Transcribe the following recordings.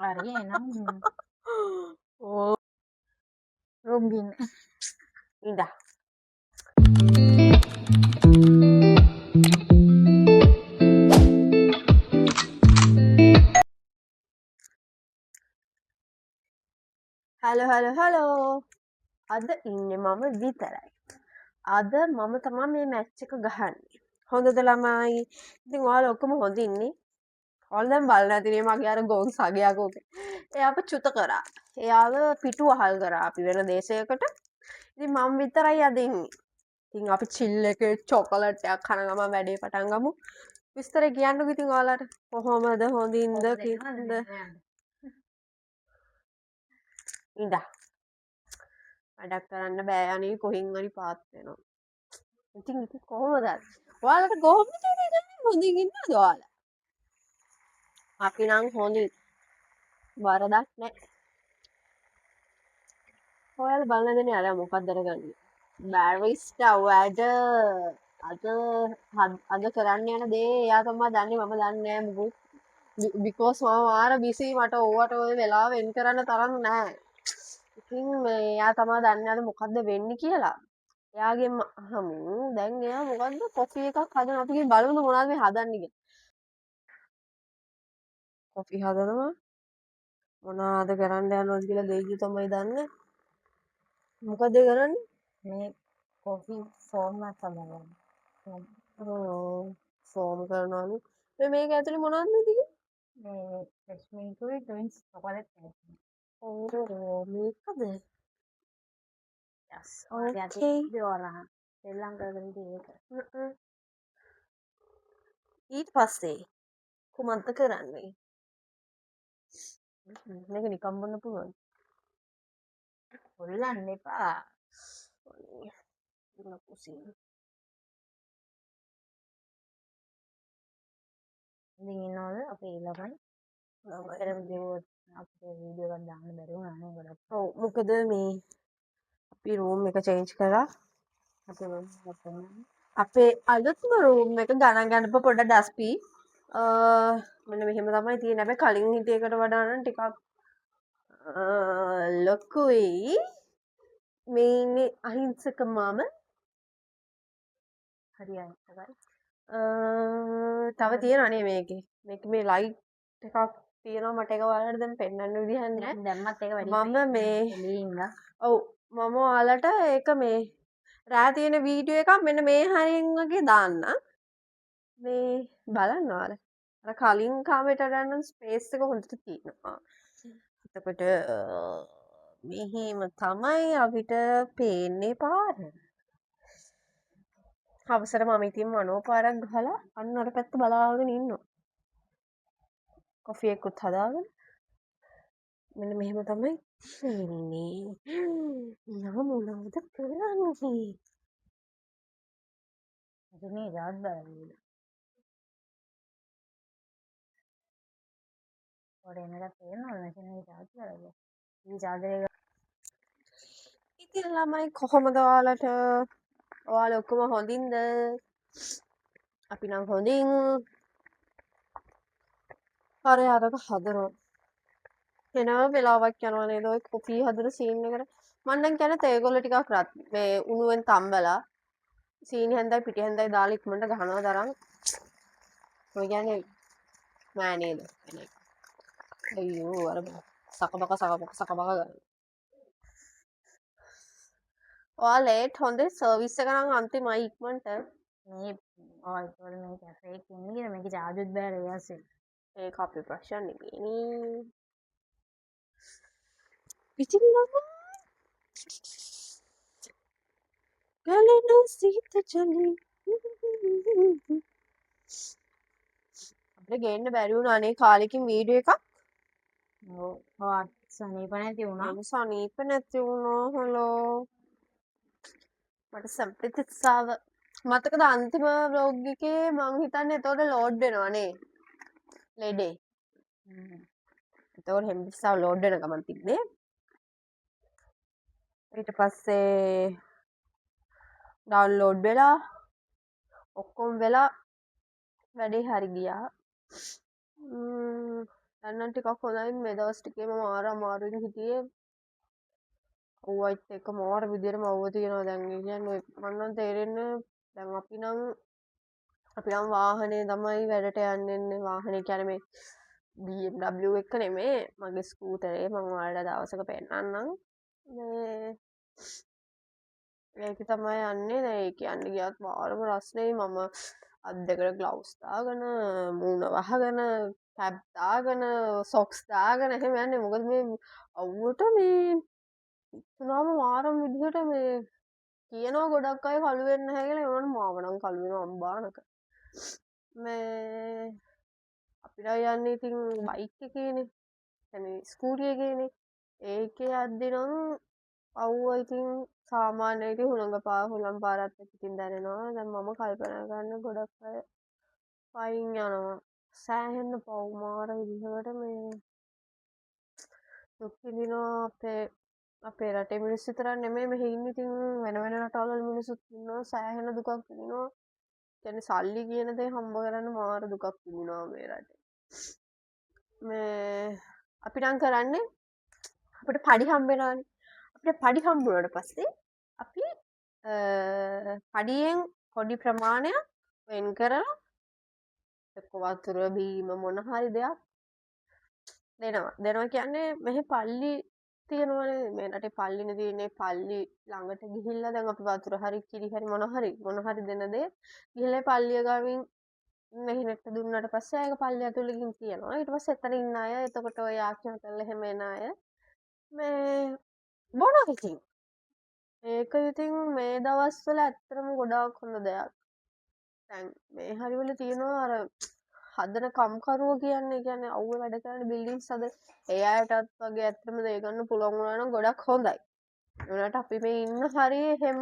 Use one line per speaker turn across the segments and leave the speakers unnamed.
හරි එහෙනම්
ඕ
රූම් ගින්න.
ඉඳා. හලෝ අද ඉන්නේ මම විතරයි. අද මම තමයි මේ මැච් එක ගහන්නේ. හොඳද ළමයි? ඉතින් ඔයාලා ඔක්කොම හොඳ ඉන්නේ. ඔයාලා දැන් බලලා නැතිනේ මගේ අර ගෝන් සගයක් ඕකේ. එයාව චුත කරා. එයාව පිටු වහල් කරා අපි වෙන දේශයකට. ඉතින් මම විතරයි අද ඉන්නේ. ඉතින් අපි චිල් එකේ චොකලට් එකක් කන ගමන් වැඩේ පටන් ගමු. විස්තර කියන්නකෝ ඉතින් ඔයාලට. කොහොමද හොඳින්ද කින්ද? ඉඳා. වැඩක් කරන්න බෑ අනේ කොහෙන් හරි පාත් වෙනවා. ඉතින් කොහොමද? ඔයාලට කොහොමද ඉතින් හොඳින් ඉන්නවද ඔයාලා? අපි නම් හොඳින්. වරදක් නැහැ. ඔයාලා බලන දෙන්නේ අර මොකක්ද අරගන්නේ? බැරිස්ටා වැඩ අද කරන්න යන දේ එයා තමයි දන්නේ මම දන්නේ නැහැ මොකුත්. because මම මාර බිසි මට ඕවට ඔය වෙලාව වෙන් කරන්න තරම් නැහැ. ඉතින් මේ එයා තමයි දන්නේ අද මොකද්ද වෙන්නේ කියලා. එයාගෙන් අහමු. දැන් එයා මොකද්ද කොෆි එකක් හදන අපි බලමු මොනවද මේ හදන්නේ කියලා. කොෆි හදනවා මොනවද කරන්න යනවද කියලා දෙයියෝ තමයි දන්නේ. මොකද කරන්නේ?
මේ කොෆි ෆෝම් එකක් හදනවා.
ෆෝම් කරනවලු. මේක ඇතුලේ මොනවද මේ ටික?
මේ ෆ්‍රෙෂ් මිල්කුයි ඩ්‍රින්ක්ස් චොකලට් එකක්.
ඕ මේකද?
යස්.
ඕකේ.
දිවරහ. ශ්‍රී ලංකාවේ ඒක.
ඊට පස්සේ කුමන්ත කරන්නේ? මේක නිකම් බොන්න පුළුවන්.
හොල්ලන්න එපා. ඉතින් ඉන්නවද අපේ ළමයි? අපිට වීඩියෝ එකක් දාන්න බැරි වුණා නේ ගොඩක්.
ඔව් මොකද මේ අපි රූම් එක චේන්ජ් කරා.
අපේ රූම් එක තමයි.
අපේ අලුත්ම රූම් එක ගණන් ගන්නප පොඩ්ඩක් දස්පි. මෙන්න මෙහෙම තමයි තියෙන්නේ. හැබැයි කලින් හිටියකට වඩා නම් ටිකක් ලොකුයි. මේ ඉන්නේ අහිංසක මම.
හරි අනිත්
තව තියෙනවා නේ මේකේ. මේ ලයිට් එකක් තියෙනවා මට ඒක ඔයාලට දැන් පෙන්වන්න විදිහක් නැහැ.
දැම්මත් ඒක වැඩි
මම මේ
එළියින්ද
ඔව් මම ඔයාලට ඒක මේ රෑ තියෙන වීඩියෝ එකක් මෙන්න මේ හරින් වගේ දාන්න. මේ බලන්න ඔයාලා. අර කලින් කාමරේට වඩා නම් ස්පේස් එක හොඳට තියෙනවා. එතකොට මෙහෙම තමයි අපිට පේන්නේ පාර. අවසර මම ඉතින් මනෝපාරක් ගහලා අන්න අර පැත්ත බලාගෙන ඉන්නවා. කොෆි එකකුත් හදාගෙන මෙන්න මෙහෙම තමයි තියෙන්නේ. නම මොනවද කරන්නේ?
ඉතින් ජාත් බලන්න. ඔය එනකට තේරෙනවද නැතිනම් ජාත් බලන්න. මේ ජාදරේ
ඉතින් ළමයි කොහොමද ඔයාලට? ඔයාලා ඔක්කොම හොඳින්ද? අපි නම් හොඳින්. හරි අරක හදනවා. එනවා වෙලාවක් යනවා නේද ඔය කොෆි හදන සීන් එකට. මම නම් කියන්නේ තේගොල්ල ටිකක් රත් මේ උණුවෙන් තම්බලා සීනි හැන්දයි පිටි හැන්දයි දාලා ඉක්මනට ගහනවා තරම්. ඔය කියන්නේ මෑ නේද? අයියෝ අර සකබක ගන්න. ඔයා ලේට් හොඳේ සර්විස් එක නම් අන්තිමයි ඉක්මනට.
මේ ඔය මේ කැෆේ එකේ ඉන්නේ කියලා මේක ජාදුත් බෑ රයසේ.
ඒක අපේ ප්‍රශ්න නෙමෙයිනේ. ඉතින් නම් ගලන සීත ජලී අපිට ගේන්න බැරි වුණා නේ කාලෙකින් වීඩියෝ එකක්.
ඔව් සනීප නැති වුණා.
සනීප නැති වුණා හලෝ. මට සම්ප්‍රතිස්සාව මතකද අන්තිම ව්ලොග් එකේ මං හිතන්නේ එතකොට ලෝඩ් වෙනවා නේ. ලෙඩේ. එතකොට හෙම්බිස්සාව ලෝඩ් වෙන ගමන් තිබ්බේ. ඊට පස්සේ ඩවුන්ලෝඩ් වෙලා ඔක්කොම වෙලා වැඩේ හරි ගියා. දැන් ටිකක් හොඳයි මේ දවස් ටිකේ මම අමාරුවෙන් හිටියේ ඔව්වයිත් එක්ක මාර විදියට මව්ව තියනවා දැන් ඒ කියන්නේ මම නම් තේරෙන්නේ දැන් අපි නම් වාහනේ තමයි වැඩට යන්නේ වාහනේ කියන්නේ මේ BMW එක නෙමේ මගේ ස්කූටරේ මම ඔයාලට දවසක පෙන්නන්නම් මේ ඒක තමයි යන්නේ ඒ කියන්නේ ගියත් මාරම රස්නේ මම අත් දෙකට ග්ලව්ස් දාගෙන මූණ වහගෙන කැප් දාගෙන සොක්ස් දාගෙන එහෙම යන්නේ මොකද මේ අවුවට මේ තුනාම මාරම විදිහට මේ කියනවා ගොඩක් අය කළු වෙන්නේ නැහැ කියලා ඒවනම් මාව නම් කළු වෙනවා අම්බානක මේ අපිට යන්නේ ඉතින් බයික් එකේනේ يعني ස්කූටි එකේනේ ඒකේ යද්දි නම් අවුව ඉතින් සාමාන්‍ය ඉතින් හුළඟ පාරත් එක්ක ඉතින් දැනෙනවා දැන් මම කල්පනා කරන ගොඩක් අය පයින් යනවා සෑහෙන්න පව් මාර විදිහකට මේ දුක් විඳිනවා අපේ රටේ මිනිස්සු විතරක් නෙමෙයි මෙහි ඉන්නේ ඉතින් වෙන වෙන රටවල් මිනිස්සුත් ඉන්නවා සෑහෙන දුකක් විඳිනවා කියන්නේ සල්ලි කියන දේ හම්බ කරන්න මාර දුකක් විඳිනවා මේ රටේ මේ අපි නම් කරන්නේ අපිට පඩි හම්බ වෙනවානේ අපිට පඩි හම්බුනට පස්සේ අපි පඩියෙන් පොඩි ප්‍රමාණයක් වෙන් කරලා එක්ක වතුර බීම මොන හරි දෙයක් දෙනවා කියන්නේ මෙහි පල්ලි තියෙනවනේ මේ රටේ පල්ලිනේ තියෙන්නේ පල්ලි ළඟට ගිහිල්ලා දැන් අපි වතුර හරි කිරි හරි මොන හරි දෙන දේ ගිහිල්ලා පල්ලිය ගාවින් මෙහෙට දුන්නට පස්සේ ඒක පල්ලිය ඇතුළේ ගිහින් තියනවා ඊට පස්සේ එතන ඉන්න අය එතකොට ඔය යාඥා කරලා එහෙම එන අය මේ බොනවා ඉතින් ඒක ඉතින් මේ දවස්වල ඇත්තටම ගොඩාක් හොඳ දෙයක් දැන් මේ හරිවල තියෙනවා අර හදන කම්කරුවෝ කියන්නේ අවුව වැඩ කරන බිල්ඩින්ග්ස් හද ඒ අයටත් වගේ ඇත්තටම දේ ගන්න පුළුවන් වුණා නම් ගොඩක් හොඳයි. ඒනට අපි මේ ඉන්න හරිය එහෙම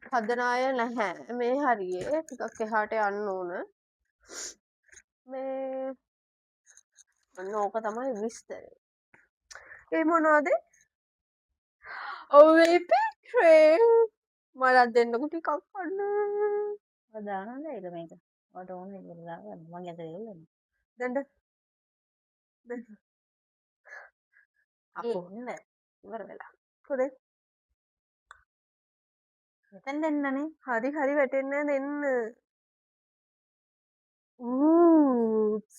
හදන අය නැහැ. මේ හරියේ ටිකක් එහාට යන්න ඕන. මේ ඔන්න ඕක තමයි විස්තරය. ඒ මොනවද? ඔව් මේ පිට්‍රේ මට දෙන්නකෝ ටිකක් අන්න.
දානද ඒක මේක ඔයාලට ඕන විදිහට දාගන්න මම ඇතේ එල්ලන්නේ
දෙන්න
අපෝ ඉන්න ඉවර වෙලා
කොහෙද
මෙතෙන් දෙන්නනේ
හරි වැටෙන්නේ දෙන්න ඌප්ස්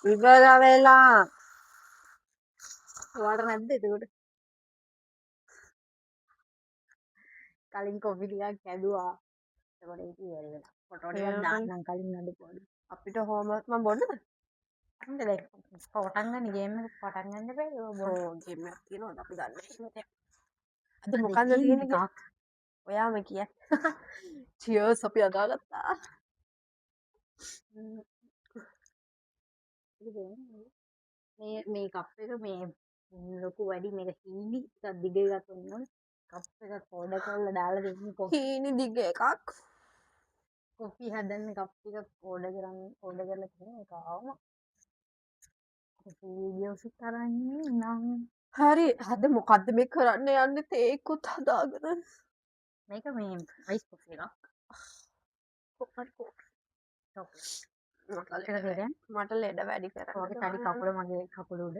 ඉවර වෙලා
ඔයාලට නැද්ද එතකොට කලින් කොපි ටිකක් ඇදුවා එතකොට ඒක ඉවර වෙලා ෆොටෝ ටිකක් දාන්නම් කලින් අඩපොඩි
අපිට හෝම්වර්ක් මම බොන්නද
අන්න දැන් පටන් ගන්න ගේම් එක පටන් ගන්න බෑ ඒක බොන්න
ඕ ගේම් එකක් තියෙනවද අපි දන්නේ අද මොකක්ද තියෙන්නේ ඔයාම කිය චියර්ස් අපි අදාගත්තා
මේ කප් එක මේ ලොකු වැඩි මේක හීනි ටිකක් දිග එකක් වෙනවා කප් එකක් ඕඩර් කරලා දාලා දෙන්න
හීනි දිග එකක්
කොෆි හදන්න කප් ටිකක් ඕඩර් කරලා තියෙන එක ආවම කොෆි වීඩියෝ ෂූට් කරන්නේ නම්
හරි හද මොකද්ද මේ කරන්න යන්නේ තේකුත් හදාගෙන
මේක මේ අයිස් කොෆි එකක්
මට ලෙඩ වැඩි
ඔගේ තඩි කකුල මගේ කකුල උඩ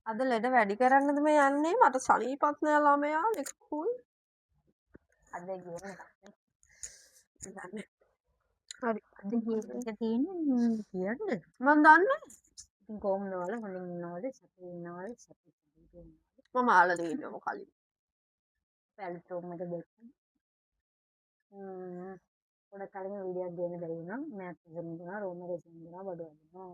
අද ලෙඩ වැඩි කරන්නද මේ යන්නේ මට සනීපත් නෑ ළමයා ඉස්කෝල්
අද ගේම් එකක්
දන්නේ
හරි අද ගේම් එක තියෙන්නේ කියන්නද
මම දන්නේ
ඉතින් කොහොමද වල හොඳින් ඉන්නවද සතුටින් ඉන්නවද සතුටින්
මම ආලා දෙන්නම් කලින්
පැල්ටෝම් එක දෙන්න පොඩ කලින් වීඩියෝ එකක් ගේන්න බැරි වුණා මෑත් දෙන්නා රෝම රේස් දෙන්නා බඩ වදිනවා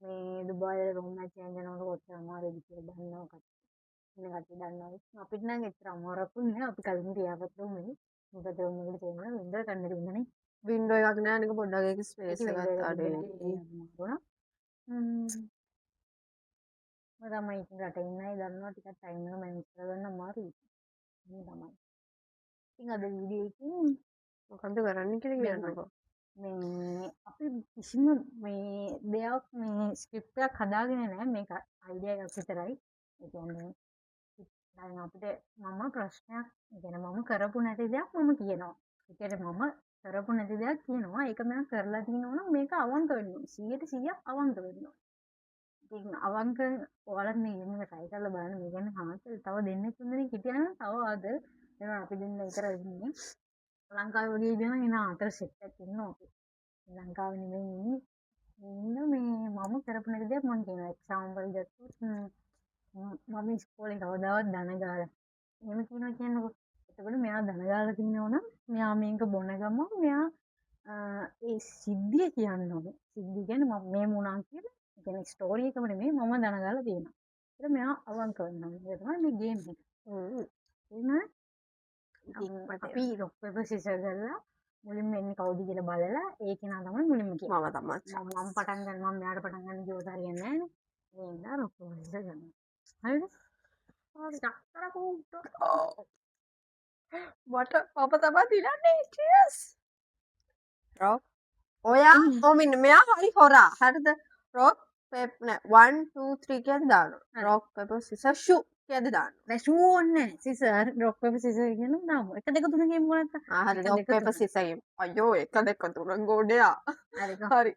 මේ දුබායි රෝම මැච් යනකොට කොච්චර අමාරුද කියලා දන්නවා කට්ටිය දන්නවා අපිට නම් එච්චර අමාරුවක් නෑ අපි කලින් තියාගත්ත උනේ මොකද රෝම එකට තේරෙනවා වින්ඩෝ ගන්න දුන්නනේ
වින්ඩෝ එකක් නෑ නික පොඩ්ඩක් ඒක ස්පේස් එකක් අඩේ
වුණා මම තමයි ඉතින් රට ඉන්න අය දන්නවා ටිකක් ටයිම් එක මැනේජ් කරගන්න අමාරුයි තමයි ඉතින් අද වීඩියෝ එකකින්
මොකන්ද කරන්න කියලා කියන්නකෝ
මේ අපි කිසිම මේ දෙයක් මේ ස්ක්‍රිප්ට් එකක් හදාගෙන නැහැ මේක අයිඩියා එකක් විතරයි ඒ කියන්නේ දැන් අපිට මම ප්‍රශ්නයක් يعني මම කරපු නැති දෙයක් මම කියනවා ඒ කියන්නේ මම කරපු නැති දෙයක් කියනවා. ඒක මම කරලා තියෙනවා නම් මේක අවංක වෙන්න ඕනේ. 100% අවංක වෙන්න ඕනේ. ඉතින් අවංක ඔයාලත් මේ ඉන්න try කරලා බලන්න. මේ කියන්නේ හාන්සල් තව දෙන්නෙක් තුන්දෙනෙක් හිටියනම් තව ආද වෙනවා. අපි දෙන්න විතර ඉන්නේ. ලංකාවේ වගේ ඉඳන් එන 4 සෙට් එකක් ඉන්නවා අපි. ලංකාවේ නෙමෙයි ඉන්නේ. ඉන්න මේ මම කරපු නැති දෙයක් මම කියනවා. එක්සැම්පල් ගත්තොත් මම ඉස්කෝලේ කවදාවත් දන ගාලා එහෙම කියනවා කියන්නකො. එතකොට මෙයා දන ගාලා තිනනවා නම් මෙයා මේක බොන ගමන් මෙයා ඒ සිද්ධිය කියන්න ඕනේ. සිද්ධිය කියන්නේ මම මේ වුණා කියලා. ඒ කියන්නේ ස්ටෝරි එකම නෙමෙයි මම දන ගාලා තියෙනවා. ඒක මෙයා අවංක වෙනවා. ඒක තමයි මේ ගේම් එක. එහෙනම් ඉතින් අපි රොක් පේපර් සිසර් කරලා මුලින්ම එන්නේ කවුද කියලා බලලා ඒ කෙනා තමයි මුලින්ම කියන්නේ.
මම තමයි.
මම පටන් ගන්න මම මෙයාට පටන් ගන්න කිව්වොත් හරියන්නේ නැහැ නේ. ඒ නිසා රොක් පේපර් සිසර් කරනවා. හරිද? චක්කරකෝ
මට මම තමයි දිනන්නේ. cheers. රොක්. ඔයා ඔමින් මෙයා හරි හොරා. හරිද? රොක් පේපර් නෑ 1 2 3 කියලා දානවා. රොක් පේපර් සිසර් ෂූ කියලා දානවා.
නෑ ෂූ ඕනේ සිසර් රොක් පේපර් සිසර් කියන දාමු 1 2 3 ගේම් මොකක්ද
හරි රොක් පේපර් සිසර් ගේම්. අයියෝ 1 2 3 ගෝඩයා.
හරි
හරි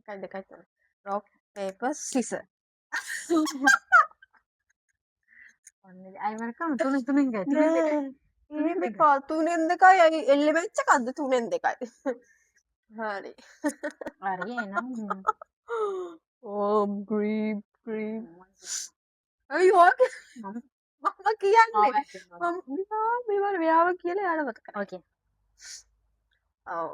1 2 3 රොක් පේපර් සිසර්.
ඔන්නේ අය මරකම් 3 3 ගත්තා
මේක 3න් 2යි එලිමෙන්ට් එකක්ද 3න් 2යි. හරි.
හරි එනම්
ග්‍රීප් අයියෝ මම කියන්නේ මම මේවල මෙයාව කියලා යාළ මතක කරා.
ඕකේ
ඔව්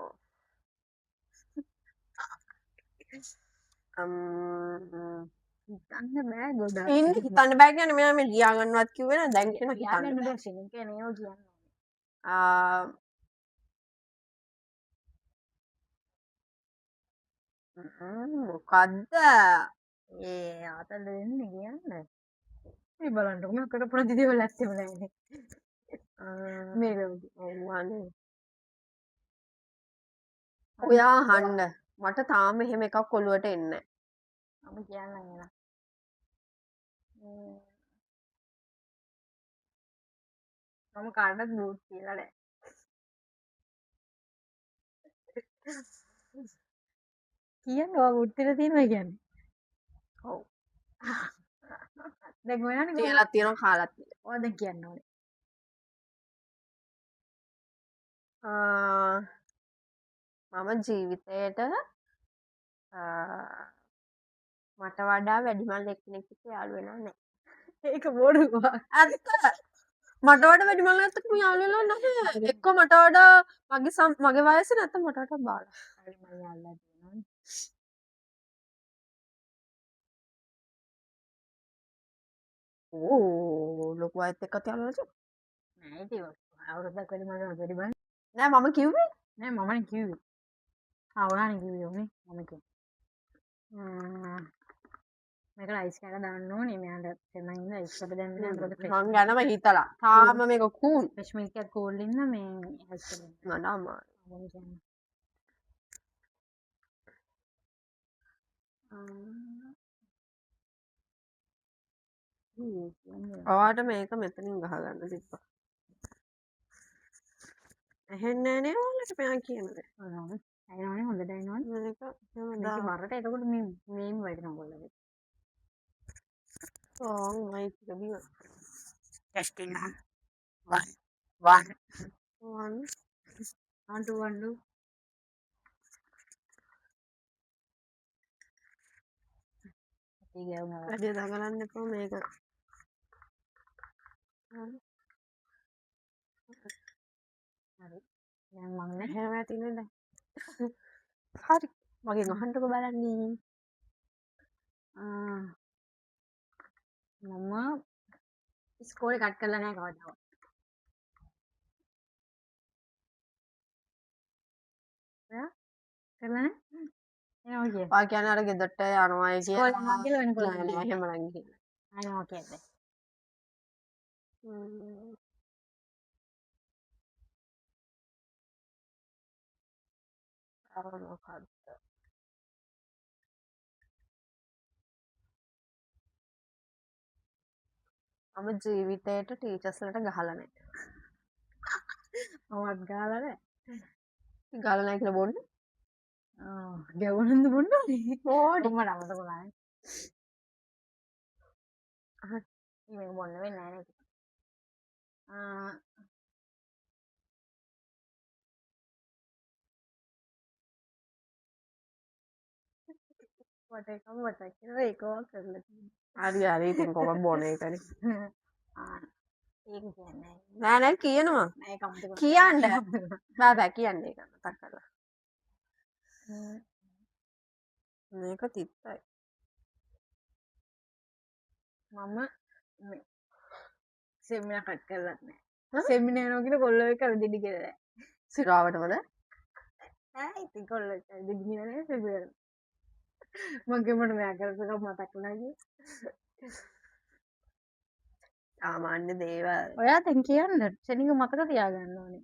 හිතන්න බෑ ගොඩක්
හිතන්න බෑ කියන්නේ මෙයා මේ ලියා ගන්නවත් කිව්වේ නෑ දැන් කියන හිතන්න
හිතන්න බෑ ශිනින් කියන්නේ ඒව කියන්න
මොකද්ද
ඒ ආතල් දෙන්නේ කියන්නේ මේ බලන්නකො මම කරපු නැති දේවල් ඇත්තෙම නෑනේ මේ
ඔව්වනේ ඔයා අහන්න මට තාම එහෙම එකක් ඔලුවට එන්නේ
මම කියන්නම් එනවා මම කාටවත් බූට් කියලා නෑ කියන්න ඔයා බූට් කියලා තියෙනවා කියන්නේ
ඔව්
දැන් ඔයානේ
කියලා තියෙනවා කාලත්
ඔයා දැන් කියන්න ඕනේ
මම ජීවිතයට මට වඩා වැඩිමල් එක්කෙනෙක් එක්ක යාළු වෙලා නැහැ.
ඒක බොරුවක්.
ඇත්ත. මට වඩා වැඩිමල් එක්කම යාළු වෙලා නැහැ. එක්ක මට වඩා මගේ වයස නැත්නම් මට වඩා බාලා.
හරි මම යාළුවා තියෙනවා.
ඕ ලොකු අයත් එක්කත් යාළු වෙලා
නෑ ඒක අවුරුද්දක් වැඩි මම වැඩි බං.
නෑ මම කිව්වේ.
නෑ මමනේ කිව්වේ. ඔයානේ කිව්වේ උනේ මම කිව්වා. මේක ලයිස් කරලා දාන්න ඕනේ මෙයාට තෙමන් ඉන්න ලයිස් කරලා දැම්ම නෑ මොකද
මං ගැනම හිතලා. තාම මේක කූල්.
ෆ්‍රෙෂ් මිල්ක් එකක් කෝල් ඉන්න මේ ලයිස් කරලා
මට අමාරුයි.
මොකද කියන්නේ.
ඔයාට මේක මෙතනින් ගහගන්න තිබ්බා. ඇහෙන්නේ නෑනේ ඔයාලට මෙයා කියන දේ.
ඇයිනවනේ හොඳට ඇයිනවනේ.
මේක
මේක වරට එතකොට මේම වැටෙනවා කොල්ලගේ.
song mic ගබිව.
ටෙස්ටිං නම්. 1 2 1
වැඩි දඟලන්න එපා මේක.
හරි. දැන් මම නේ
එහෙම ඇතිනේ දැන්. හරි. මගෙන් අහන්නකෝ බලන්න.
මම ඉස්කෝලේ කට් කරලා නැහැ කවදාවත්. ඔයා කරලා නැහැ? එහෙනම් ඔය
ඔයා කියන්නේ අර ගෙදරට යනවායි
ඉස්කෝලේ යනවා කියලා වෙන කොහෙද?
නෑ එහෙම නම් ගිහින්.
අනේ ඕකේද?
මොකක්ද? මම ජීවිතේට ටීචර්ස්ලට ගහලා නැහැ.
මමත් ගහලා නැහැ.
ගාලා නැහැ කියලා බොන්න.
ගැවුණුද බොන්නනේ.
ඕනේ.
මට අමතක වුණා.
අහ්.
මේක බොන්න වෙන්නේ නැහැ නේද? මට එකම මතක් වෙනවා ඒකම කරලා තියෙනවා.
හරි හරි ඉතින් කොහොම බොන එකනේ.
ඒක කියන්නේ
නෑ නෑ කියනවා.
නෑ ඒක අමතක
කියන්න. බෑ කියන්න ඒක මතක් කරලා. මේක තිත්තයි.
මම සෙමිනා කට් කරලත් නෑ. සෙමිනා යනවා කියන කොල්ලෝ එක්ක අවදිදි කියලා නෑ.
සිරාවටමද?
ඉතින් කොල්ලෝ එක්ක අවදිදි කියලා නෑ සෙමිනා. මගේ මට මෙයා කරපු එක මතක් වුණා කිය.
සාමාන්‍ය දේවල්.
ඔයා දැන් කියන්න ශනික මතක තියාගන්න ඕනේ.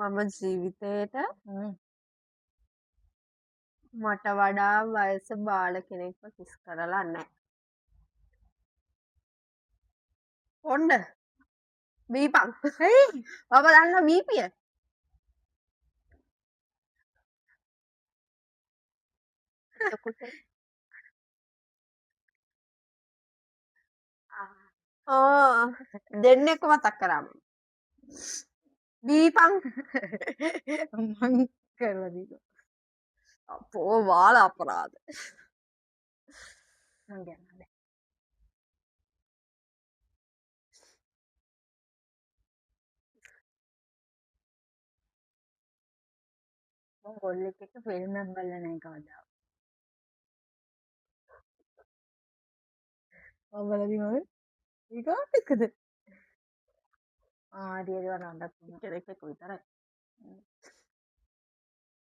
මම ජීවිතේට මට වඩා වයස බාල කෙනෙක්ව කිස් කරලා නැහැ. ඔන්න බීපන්. මම දන්න බීපිය. දෙන්නෙක්ව මතක් කරාම. බීපන්.
මං කරලා දීලා.
අපෝ වාල අපරාධ.
මං කියන්නේ මම කොල්ලෙක් එක්ක ෆිල්ම් එකක් බලලා නැහැ කවදාවත්. මම බලලා දිනවද? ඒකත් එක්කද? හරි හරි වරන්ඩක් වුණා.
කෙනෙක් එක්ක විතරයි.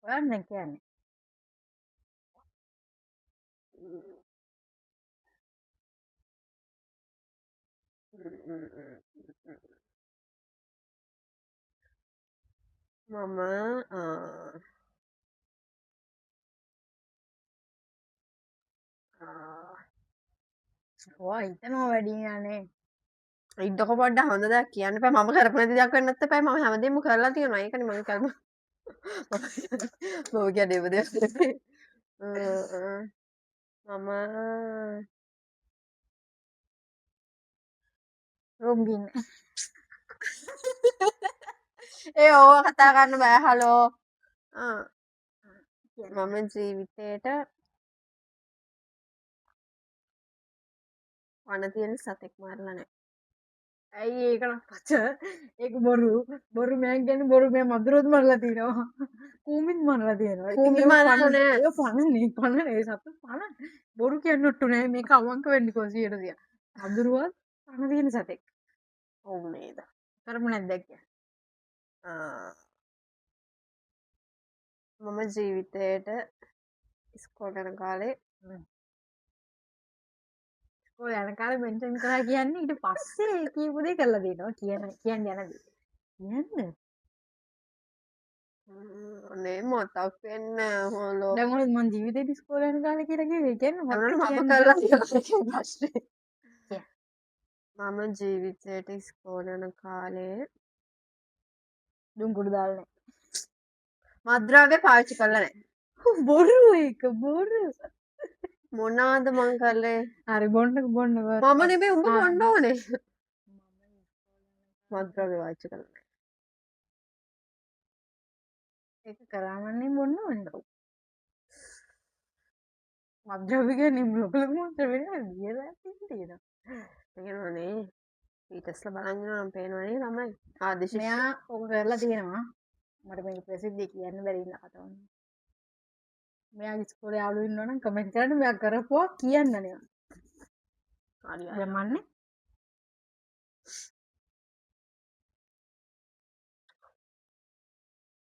ඔයාට දැන් කියන්නේ. ඔයා හිතනවා වැඩි නෑනේ.
ඉන්නකො පොඩ්ඩක් හොඳ දෙයක් කියන්න එපා. මම කරපු නැති දෙයක් වෙන්නත් එපා. මම හැමදේම කරලා තියෙනවා. ඒකනේ මම කරපු. මම කියන්නේ ඒව දෙයක් නෙමෙයි. මම
රොම්ගින්
ඒ ඕව කතා කරන්න බෑ හලෝ. මම ජීවිතේට පණ තියෙන සතෙක් මරලා නැහැ.
ඇයි ඒක නම් පච ඒක බොරු මෑන් කියන්නේ බොරු මෑ මදුරුවත් මරලා තියෙනවා. කූමිත් මරලා තියෙනවා.
කූමි මරලා නෑ.
ඒ පණනේ සතු පණ බොරු කියන්න ඔට්ටු නෑ මේක අවංක වෙන්න 100%. මදුරුවත් පණ තියෙන සතෙක්.
ඔව් නේද?
කරමු නැද්ද කියලා.
මම ජීවිතේට ඉස්කෝලේ යන කාලේ
ඔය යන කාලේ මෙන්ෂන් කරා කියන්නේ ඊට පස්සේ කියපු දේ කරලා දෙනවා කියන්න යන දේ. කියන්න.
නේ මතක් වෙන්නේ හොලෝ.
දැන් ඔය මං ජීවිතේ ඉස්කෝලේ යන කාලේ කියලා කිව්වේ කියන්නේ
මම කරලා තියෙන ප්‍රශ්නේ. මම ජීවිතේට ඉස්කෝලේ යන කාලේ
දුම්කුඩු දාලා
මත්ද්‍රව්‍ය පාවිච්චි කරලා නැහැ.
බොරු ඒක බොරු.
මොනවාද මං කළේ?
හරි බොන්න
මම නෙමෙයි උඹ බොන්න ඕනේ. මත්ද්‍රව්‍ය පාවිච්චි කරලා නැහැ.
ඒක කරාමන්නේ බොන්න ඕන. මත්ද්‍රව්‍ය කියන්නේ ලොකු මත්ද්‍රව්‍ය නෙවෙයි බියර් තියෙනවා.
තේරෙනවනේ. ඊටස්ලා බලන් ඉන්නවා නම් පේනවනේ ළමයි. ආදිශිෂ්‍ය.
මෙයා ඕක කරලා තියෙනවා. මට මේක ප්‍රසිද්ධිය කියන්න බැරි ඉන්න කතාවක්. මෙයා ඉස්කෝලේ යාළුවෝ ඉන්නවනම් කමෙන්ට් කරන්න මෙයා කරපුවා කියන්න නේ.
හරි හරි.
යමන්නේ.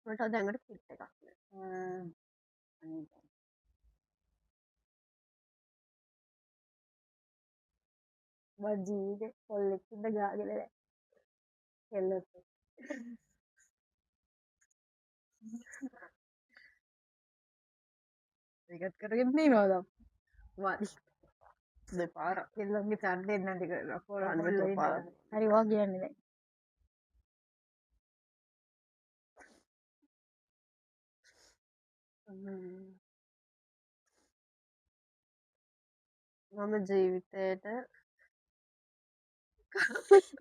මට දැන් පිට එකක්
නෑ. ජීවිතේ කොල්ලෙක් ඉඳ ගාගෙන කෙල්ලොත් ඒකත් කරගෙන ඉන්නවා වාඩි
දෙපාරක්
කෙල්ලොන්ගේ ඡන්දෙ නැති කරලා
අන්න
කොල්ලෝ
දෙපාරක්.
ඉන්නවා. හරි වා කියන්නේ දැන්
මම ජීවිතේට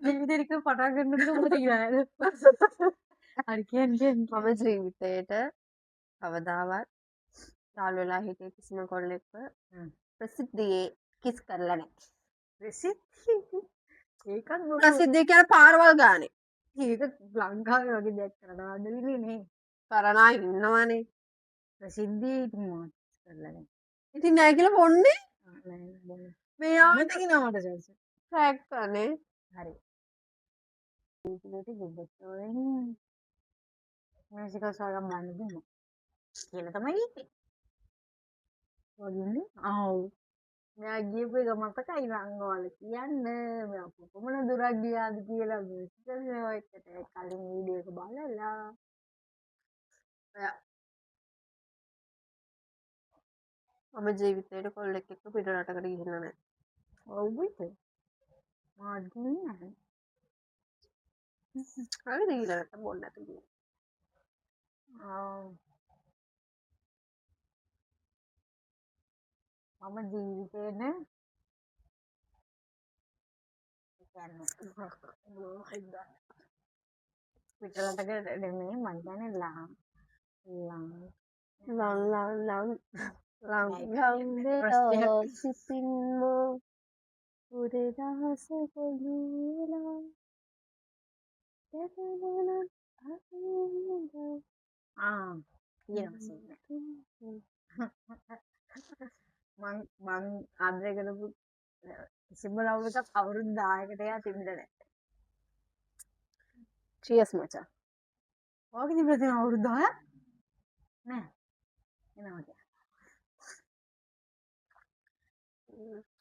ජීවිතේට පටන් ගන්නකොට මොකද කියන්නේ හරි කියන්නේ
මම ජීවිතේට කවදාවත් යාළු වෙලා හිටිය කිසිම කොල්ලෙක්ව ප්‍රසිද්ධියේ කිස් කරලා නැහැ.
ප්‍රසිද්ධිය ඒකත් මොකද
ප්‍රසිද්ධිය කියන්නේ පාරවල් ගානේ.
ඒක ලංකාවේ වගේ දෙයක් කරනවා නෙවෙයි නේ
කරන අය ඉන්නවනේ.
ප්‍රසිද්ධිය ඉතින් මොකක්ද කරලා නැහැ
ඉතින් නෑ කියලා බොන්නේ.
නෑ
මේ
මට කියනවා මට සල්ස
ට්‍රැක් කරනේ.
හරි ජීවිතේට ගොඩක් මේසිකල් සාගම් බන්න දුන්නා කියලා තමයි ඉන්නේ වගේනේ ආව් මෙයා ගියපු එක මතකයි ලංගවල කියන්න මෙයා කොහොමද දුරක් ගියාද කියලා මේසිකල් එකට කලින් වීඩියෝ එක බලලා
මම ජීවිතේට කොල්ලෙක් එක්ක පිට රටකට ගිහිල්ලා නැහැ.
ඔව්ද මාත් නෑ
හරි දීලා නැත්නම් බොන්න නැති ගිහින්.
මම ජීවිතේන පිටරටකට නෙමෙයි මං කියන්නේ
ලං සිසින්ම උරදහස පොදුලා
මං ආදරය කරපු කිසිම ලව් එකක් අවුරුදු 10කට එහා තිබුණේ නැහැ.
චියර්ස් මචං.
ඔයාගේ තිබුණා තියෙන අවුරුදු 10ක් නෑ. එනවා කිය.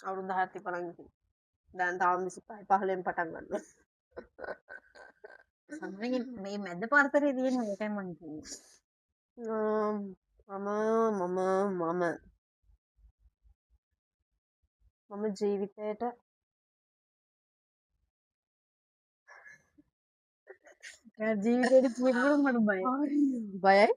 අවුරුදු 10ක් තිබ්බනම් ඉතින් දැන් තාම 25 15න් පටන් ගන්නවා.
සම්මෙන් මේ මැද පරතරේ තියෙන එකයි මං කියන්නේ.
මම ජීවිතේට
ජීවිතේට කියනකොට මට බයයි.
බයයි.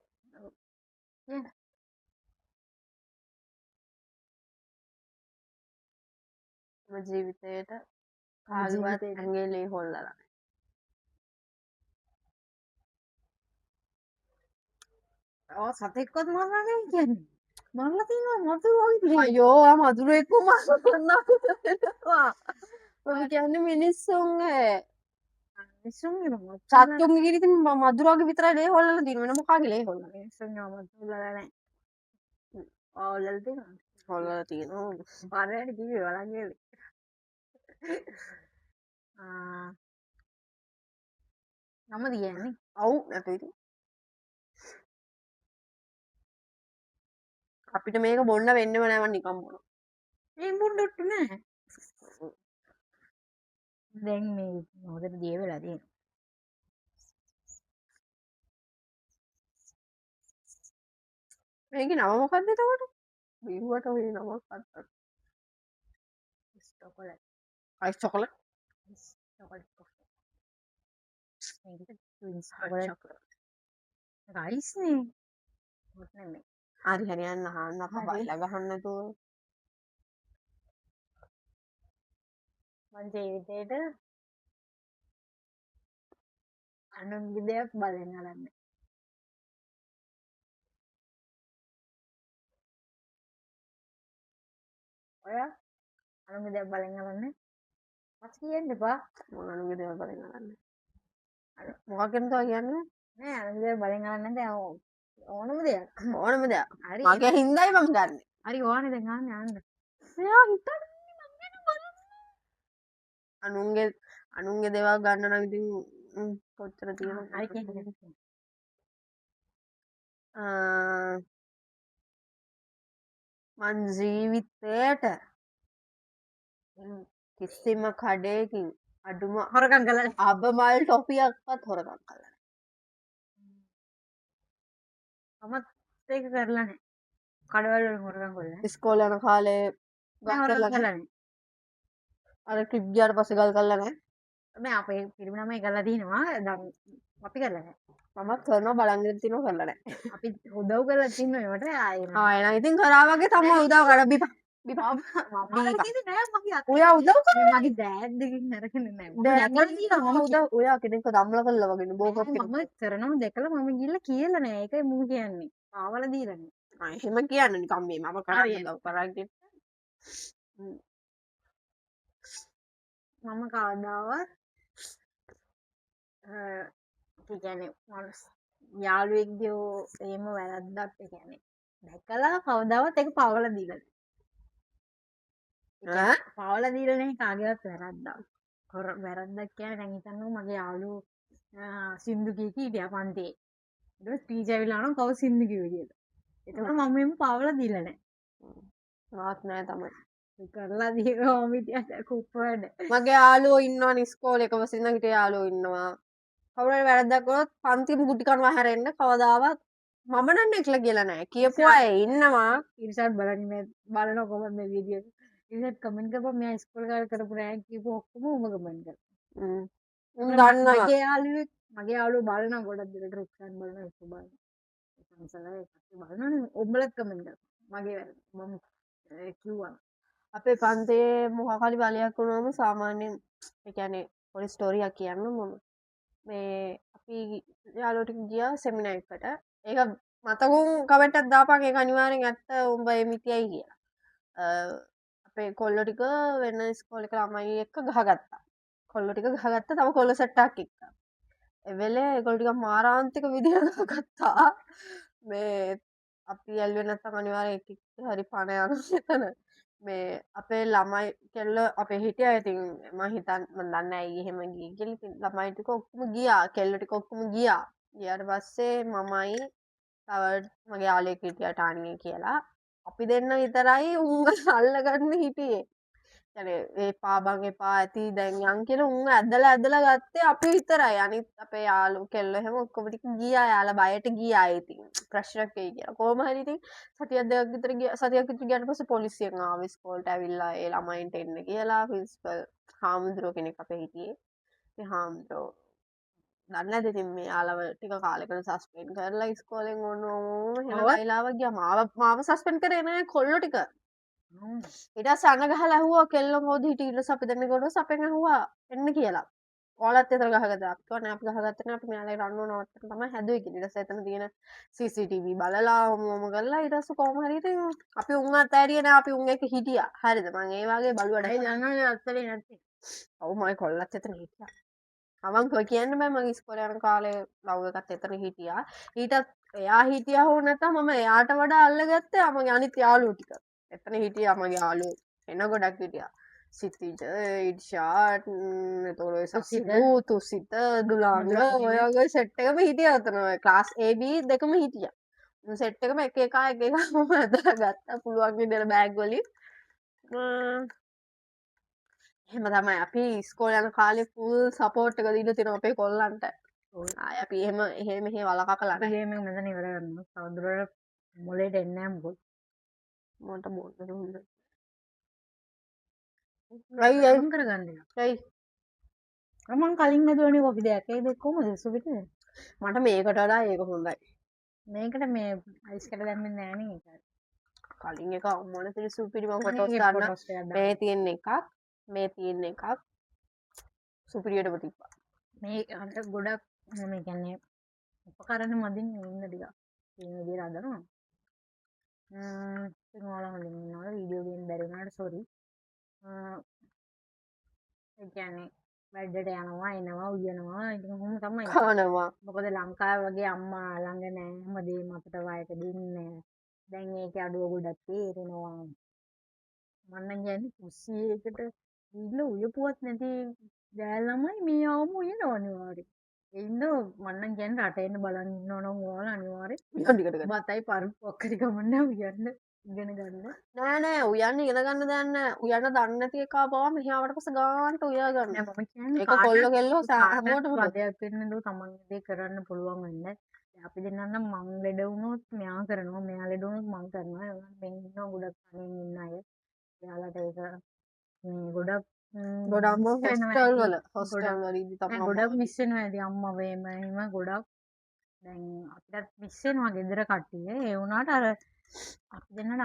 මම ජීවිතේට කාගේවත් ඇඟේ ලේ හොල්ලලා නැහැ.
සතෙක්වත් මරලා නැහැ කියන්නේ. මරලා තියෙනවා මතුරු වගේ.
අයියෝ මధుරෙක්ව මරනවා. මම කියන්නේ මිනිස්සුන්
මිනිස්සුන්ගේ
සත්තුන්ගේ කිරි ඉතින් මధుරාගේ විතරයි ලේ හොල්ලලා තියෙන්නේ. වෙන මොකාගේ ලේ හොල්ලලා?
මිනිස්සුන්ගේ මතුරුලා නැහැ. ඔයාලට තියෙනවා.
හොල්ලලා තියෙනවා.
පාරේට කිව්වේ වලංගේ. නම දියන්නේ.
ඔව් නැතු ඉතින්. අපිට මේක බොන්න වෙන්නව නෑ මං නිකන් බොනවා.
මේ මුණ්ඩොට්ටු නෑ. දැන් මේ හොදට දිය වෙලා තියෙනවා.
මේකේ නම මොකක්ද එතකොට? බිරුවට ඔය නමක් අත්තක්.
chocolate.
ice chocolate.
chocolate coffee. මේක twins chocolate. rice නේ. මොකක් නෙමෙයි.
හරි හරි යන්න අහන්න අප්පා බයිලා ගහන්න නැතුව.
මං ජීවිතේට අනුන්ගේ දෙයක් බලෙන් අරන්නේ. ඔයා අනුන්ගේ දෙයක් බලෙන් අරන්නේ? මට කියන්න එපා.
මොන අනුන්ගේ දේවල් බලෙන් අරන්නේ? මොකක් ගැනද කියන්නේ?
නෑ අනුන්ගේ දේවල් බලෙන් අරන්නේ නැත්නම් ඕනම දෙයක්.
ඕනම දෙයක්.
හරි.
මගේ හින්දායි මම ගන්නෙ.
හරි ඕනේ දැන් අහන්න යන්න.
මෙයා හිතන්නේ මං ගැන බලන්න. අනුන්ගේ දේවල් ගන්න නම් ඉතින් කොච්චර තියෙනවද?
හරි කියන්නේ.
මං ජීවිතේට කිසිම කඩේකින් අඩුම
හොරකම් කළා.
අබමල් ටොපියක්වත් හොරකම් කළා
මමත් ඒක කරලා නැහැ. කඩවල වලින් හොරකම් කළා නැහැ.
ඉස්කෝලේ යන කාලේ ගල්
හොරකම්
කරලා
කළා
නැහැ.
නැහැ.
අර ට්‍රිප් ගියාට පස්සේ ගල් කරලා නැහැ.
මේ අපේ පිරිමි ළමයි කරලා තිනවා. දැන් අපි කරලා නැහැ.
මමත් කරනවා බලන් ඉඳලා කරලා නැහැ.
අපි උදව් කරලා තිනවා ඒවට ආයෙ නෑ.
එහෙනම් ඉතින් කරා වගේ තමයි උදව් කරා බිපා. බිපා.
මම කිව්වේ නෑ මගේ අක්කා.
ඔයා උදව් කරා.
මගේ දෑඩ් දෙකින් අරගෙන නෑ. මම දැකලා තියෙනවා. මම
උදව් ඔයා කෙනෙක්ව දම්ලා කළා වගේ බෝකක්
මම කරනවා දැකලා මම ගිහලා කියලා නෑ. ඒකයි මම කියන්නේ. පාවලා දීලා නෑ.
එහෙම කියන්නේ නිකන් මේ මම කරන්නේ උදව් කරා කියලා.
මම කවදාවත් ඒ කියන්නේ මනස් යාළුවෙක්ගේ එහෙම වැරද්දක් ඒ කියන්නේ දැකලා කවදාවත් ඒක පාවලා දීලා නෑ. පාවලා දීලා නැහැ කාගේවත් වැරද්දක්. වැරද්දක් කියන්නේ දැන් හිතන්නකෝ මගේ යාළුවෝ සින්දු කී හිටියා පන්තියේ. ඊට පස්සේ ටීචර් ඇවිල්ලා අහනවා කවුද සින්දු කිව්වේ කියලා. එතකොට මම එහෙම පාවලා දීලා නැහැ.
මාත් නෑ තමයි.
කරලා දීලා මම හිටියට කුප්පවැඩ.
මගේ යාළුවෝ ඉන්නවා ඉස්කෝලේ එකම සින්දන් හිටිය යාළුවෝ ඉන්නවා. කවුරු හරි වැරද්දක් කරොත් පන්තිම ගුටි කනවා හැරෙන්න කවදාවත් මම නම් එකලා කියලා නෑ. කියපු අය ඉන්නවා.
ඉරිසත් බලන කොහොමද මේ වීඩියෝ එක. ඉරිසත් කමෙන්ට් කරපුවා මෙයා ඉස්කෝලේ කාලේ කරපු රෑන්ක් කියපු ඔක්කොම උඹ කමෙන්ට් කරා.
උන් දන්නවා.
මගේ යාළුවෝ බලනවා ගොඩක් දෙකට රුක්සන් බලනවා ඒක බලනවා. සංසලයි බලනවා උඹලත් කමෙන්ට් කරා. මගේ වැරද්ද. මම කිව්වා.
අපේ පන්තියේ මොකක් හරි බලයක් වුණාම සාමාන්‍යයෙන් ඒ කියන්නේ පොඩි ස්ටෝරියක් කියන්න මම මේ අපි යාළුවෝ ටික ගියා සෙමිනාර් එකකට. ඒක මතකුන් කමෙන්ට් එකක් දාපන් ඒක අනිවාර්යෙන් ඇත්ත උඹ එමිතියයි කියලා. අපේ කොල්ලෝ ටික වෙන ඉස්කෝලේ ළමයි එක්ක ගහගත්තා. කොල්ලෝ ටික ගහගත්තා තව කොල්ල සෙට් එකක් එක්ක. ඒ වෙලේ ඒගොල්ලෝ ටික මාරාන්තික විදිහට ගහගත්තා. මේ අපි ඇල්ලුවේ නැත්නම් අනිවාර්යෙන් එක හරි පණ යනවා එතන. මේ අපේ ළමයි කෙල්ල අපේ හිටියා ඉතින් මම හිතන් මම දන්නේ නැහැ ඇයි එහෙම ගියේ කියලා. ඉතින් ළමයි ටික ඔක්කොම ගියා. කෙල්ල ටික ඔක්කොම ගියා. ගියාට පස්සේ මමයි තව මගේ යාළුවෙක් හිටියා ටානියේ කියලා. අපි දෙන්න විතරයි උන් අල්ලගන්න හිටියේ. ඒ පාබං එපා ඇති දැන් යන් කියලා උන් ඇදලා ගත්තේ අපි විතරයි. අනිත් අපේ යාළු කෙල්ල එහෙම ඔක්කොම ටික ගියා. යාලා බයට ගියා. ඉතින් ප්‍රශ්නයක් වෙයි කියලා. කොහොම හරි ඉතින් සතියක් දෙකක් විතර ගියාට පස්සේ පොලිසියෙන් ආවා ඉස්කෝලේට ඇවිල්ලා ඒ ළමයින්ට එන්න කියලා. ප්‍රින්සිපල් හාමුදුරුවෝ කෙනෙක් අපේ හිටියේ. ඉතින් හාමුදුරුවෝ දන්නේ නැද ඉතින් මේ යාළව ටික කාලෙකට සස්පෙන්ඩ් කරලා ඉස්කෝලෙන් එහෙම වෙලාව ගියා. මාව සස්පෙන්ඩ් කරේ නෑ කොල්ලෝ ටික. ඊට පස්සේ අඬ ගහලා ඇහුවා කෙල්ලෝ මොකද හිටියේ ඊට පස්සේ අපි දෙන්න ගොඩ සපෙන් ඇහුවා එන්න කියලා. ඔයාලත් එතන ගහගත්තා. අපි කිව්වා නෑ අපි ගහගත්තේ නෑ අපි මෙයාලගේ රන් නවත්තන්න තමයි හැදුවේ කියලා. ඊට පස්සේ එතන තියෙන CCTV බලලා මොම කරලා ඊට පස්සේ කොහොම හරි ඉතින් අපි උන් අතෑරියේ නෑ අපි උන් එක්ක හිටියා. හරිද? මං ඒ වගේ බලුවඩ.
ඒ දන්නවනේ අත්තරේ නැත්තේ.
ඔව් මගේ කොල්ලත් එතන හිටියා. අවංකව කියන්න බෑ මගේ ඉස්කෝලේ යන කාලේ ලව් එකත් එතන හිටියා. ඊටත් එයා හිටියා හෝ නැත්නම් මම එයාට වඩා අල්ලගත්තේ මගේ අනිත් යාළුවෝ ටික. එතන හිටියා මගේ යාළුවෝ එන ගොඩක් හිටියා. සිතිජ, ඉඩ්ෂාට්, එතකොට තුසිත, දුලාංග ඔය වගේ සෙට් එකම හිටියා එතන. ක්ලාස් A B දෙකම හිටියා. සෙට් එකම එක එක මම ඇදලා ගත්තා පුළුවන් විදිහට බෑග් වලින්. එහෙම තමයි අපි ඉස්කෝලේ යන කාලේ ෆුල් සපෝට් එක දීලා තියෙනවා අපේ කොල්ලන්ට. ආය අපි එහෙම මෙහෙ වලකකලා නැහැ.
ගේම් එක මෙතන ඉවර කරනවා. තවදුරටත් මොලේට එන්නේ නැහැ මොකද.
මට බෝල් දුන්න.
අයියම් කරගන්න.
ඇයි?
මම කලින් හදුවනේ කොපි දෙයක්. ඒ දෙක කොහමද සුපිට?
මට මේකට වඩා ඒක හොඳයි.
මේකට මේ අයිස් කර දැම්මේ නැහැ නේ ඒක.
කලින් එක මොන පිළි සුපිරි මම ෆොටෝස් ගන්න. මේ තියෙන එකක් මේ තියෙන එකක් සුපිරියටම තිබ්බා.
මේ අර ගොඩක් මේ කියන්නේ උපකරණ මදින් ඉන්න ටික. මේ විදිහට හදනවා. ඉතින් ඔයාලා හොඳින් ඉන්නවා වීඩියෝ ගේම් බැරි වුණාට සෝරි. ඒ කියන්නේ වැඩට යනවා එනවා උයනවා ඉතින් කොහොම තමයි.
කනවා.
මොකද ලංකාවේ වගේ අම්මා ළඟ නැහැ හැමදේම අපිට වයට දෙන්නේ. දැන් ඒකේ අඩුව ගොඩක් තේරෙනවා. මම නම් කියන්නේ කුස්සියකට ඉන්න උයපුවත් නැති දැල් ළමයි මේ ආවම උයනවා අනිවාර්යෙන්. ඒ ඉන්න මම නම් කියන්නේ රට එන්න බලන් ඉන්නවනම් ඔයාලා අනිවාර්යෙන්
ටිකට
බතයි පරිප්පුවක් හරි කමන්නේ උයන්න. ඉගෙන ගන්න.
නෑ උයන්න ඉගෙන ගන්න දෙයක් නෑ. උයන්න දන්නේ නැති එකා පවා මෙහි ආවට පස්සේ ගානට උයා ගන්න.
නෑ මම කියන්නේ
ඒක කොල්ලෝ කෙල්ලෝ හැමෝටම
වදයක් වෙන්න දෝ තමන්ගේ දේ කරන්න පුළුවන් වෙන්න. දැන් අපි දෙන්නා නම් මං ලෙඩ වුණොත් මෙයා කරනවා, මෙයා ලෙඩ වුණොත් මං කරනවා. ඒ වුණාට මේ ඉන්නවා ගොඩක් තනියෙන් ඉන්න අය. එයාලට ඒක ගොඩක්
ගොඩක්ම
මිස් වෙනවා
හොස්ටල්
ඇති.
වල හොස්ටල් වලදී තමයි
ගොඩක් මිස් වෙනවා ඇති අම්මා එහෙම ගොඩක්. දැන් අපිටත් මිස් වෙනවා ගෙදර කට්ටිය. ඒ වුණාට අර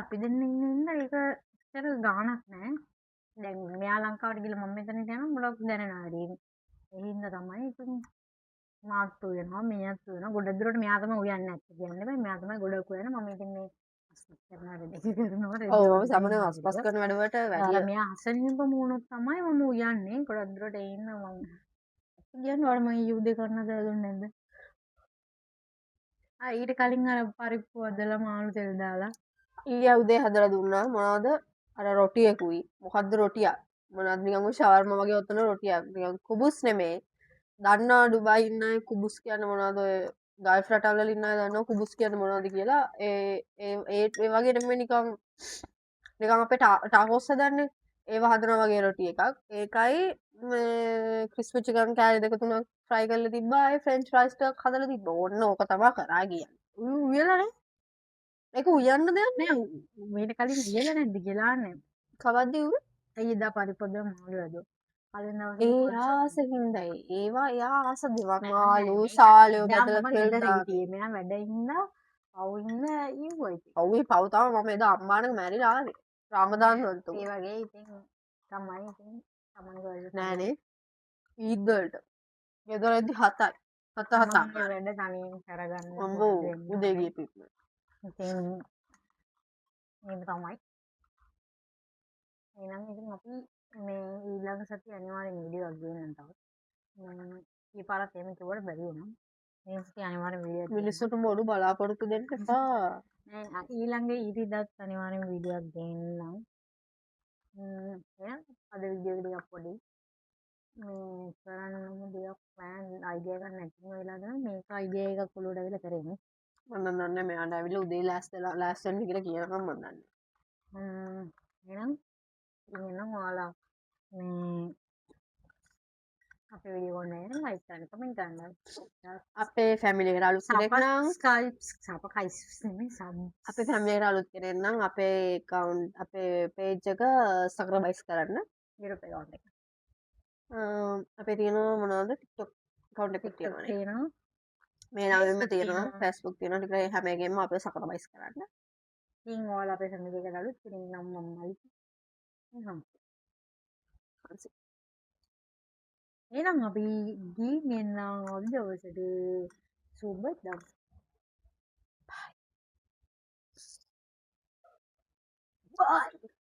අපි දෙන්න ඉන්න ඒක ඇත්තට ගාණක් නෑ. දැන් මෙයා ලංකාවට ගිහලා මම මෙතනට යනවා ගොඩක් දැනෙනවා වැඩි. ඒ හින්දා තමයි ඉතින් මාත් උයනවා මෙයාත් උයනවා. ගොඩක් දුරට මෙයා තමයි උයන්නේ නැත්තේ කියන්නේ බෑ. මෙයා තමයි ගොඩක් උයන්නේ. මම ඉතින් මේ අස්පස් කරනවා රෙඩි කරනවා.
ඔව් මම සමහරව අස්පස් කරන වැඩවලට වැඩි
මෙයා අසනීප වුණොත් තමයි මම උයන්නේ. ගොඩක් දුරට ඒ ඉන්න මම කියන්නේ වල මම යුද්ධ කරන්න දාගන්නේ නැද්ද? ඊට කලින් අර පරිප්පු හදලා මාළු තෙල් දාලා
ඊයේ උදේ හදලා දුන්නා මොනවද අර රොටියකුයි මොකද්ද රොටියක් මොනවද නිකන් ෂවර්මා වගේ ඔතන රොටියක් නිකන් කුබුස් නෙමෙයි දන්නා ඩුබායි ඉන්න අය කුබුස් කියන්නේ මොනවද ඔය ගල්ෆ් රටවල් වල ඉන්න අය දන්නවා කුබුස් කියන්නේ මොනවද කියලා ඒ වගේ නෙමෙයි නිකන් අපේ ටාකෝස් හදන්නේ ඒව හදනවා වගේ රොටි එකක් ඒකයි මේ ක්‍රිස්පි චිකන් කෑලි දෙක තුනක් ෆ්‍රයි කරලා තිබ්බා ඒ ෆ්‍රෙන්ච් ෆ්‍රයිස් ටිකක් හදලා තිබ්බා ඕන්න ඕක තමයි කරා කියන්නේ උයලානේ ඒක උයන්න දෙයක්
නෑ මීට කලින් ගියලා නැද්ද ගිලාන්නේ
කවද්ද උවේ
ඇයි එදා පරිප්පුවද මාළු වැදුවා කලින්
ඒ ආස හින්දයි ඒවා එයා ආස දෙවක් මාළු සාලයෝ බදලා තෙල්
හිටියේ මෙයා වැඩ හින්දා පව් හින්දා ඉව්වා ඉතින්
ඔව්වේ පව් තමයි මම එදා අම්මාණන් මැරිලා ආවේ රාමදාන් වලට
ඒ වගේ ඉතින් තමයි ඉතින් තමන්ගේ වැඩ
නෑනේ ඊද් වලට ගෙදරදී 7යි 7
වැඩ තනියෙන් කරගන්න
අම්බෝ උදේ ගියපු
ඉතින් මේක තමයි එහෙනම් ඉතින් අපි මේ ඊළඟ සතිය අනිවාර්යෙන් වීඩියෝ එකක් ගේන්න තව ඊ පාරත් එහෙම කිව්වට බැරි වුණා මේ සතිය අනිවාර්යෙන් වීඩියෝ එකක්
මිනිස්සුන්ට බොරු බලාපොරොත්තු දෙන්න එපා
නෑ ඊළඟ ඉරිදාත් අනිවාර්යෙන් වීඩියෝ එකක් ගේන්නම් එහෙනම් අද වීඩියෝ එක ටිකක් පොඩි මේ කරන්නම දෙයක් ප්ලෑන් අයිඩියා ගන්න නැතිව වෙලා තමයි මේක අයිඩියා එකක් ඔලුවට ඇවිල්ලා කරේ
මම දන්නේ මෙයාට ඇවිල්ලා උදේ ලෑස්ති වෙන්න කියලා කියනකම් මම දන්නේ
එහෙනම් ඉතින් ඔයාලා මේ අපේ වීඩියෝ එක නේද ලයික් කරන්න කමෙන්ට් කරන්න
අපේ ෆැමිලි එකට අලුත් කෙනෙක් නම් අපේ ෆැමිලි එකට අලුත් කෙනෙක් නම් අපේ account අපේ page එක subscribe කරන්න
YouTube account එක
අපේ තියෙනවා මොනවද TikTok account එකක් තියෙනවා මේ නමෙන්ම තියෙනවා Facebook තියෙනවා ටික හැම එකෙම අපේ subscribe කරන්න
ඉතින් ඔයාලා අපේ ෆැමිලි එකට අලුත් කෙනෙක් නම් මමයි එහෙනම් අපි ගිහින් එන්නම් අද දවසට සුබ දවසක් bye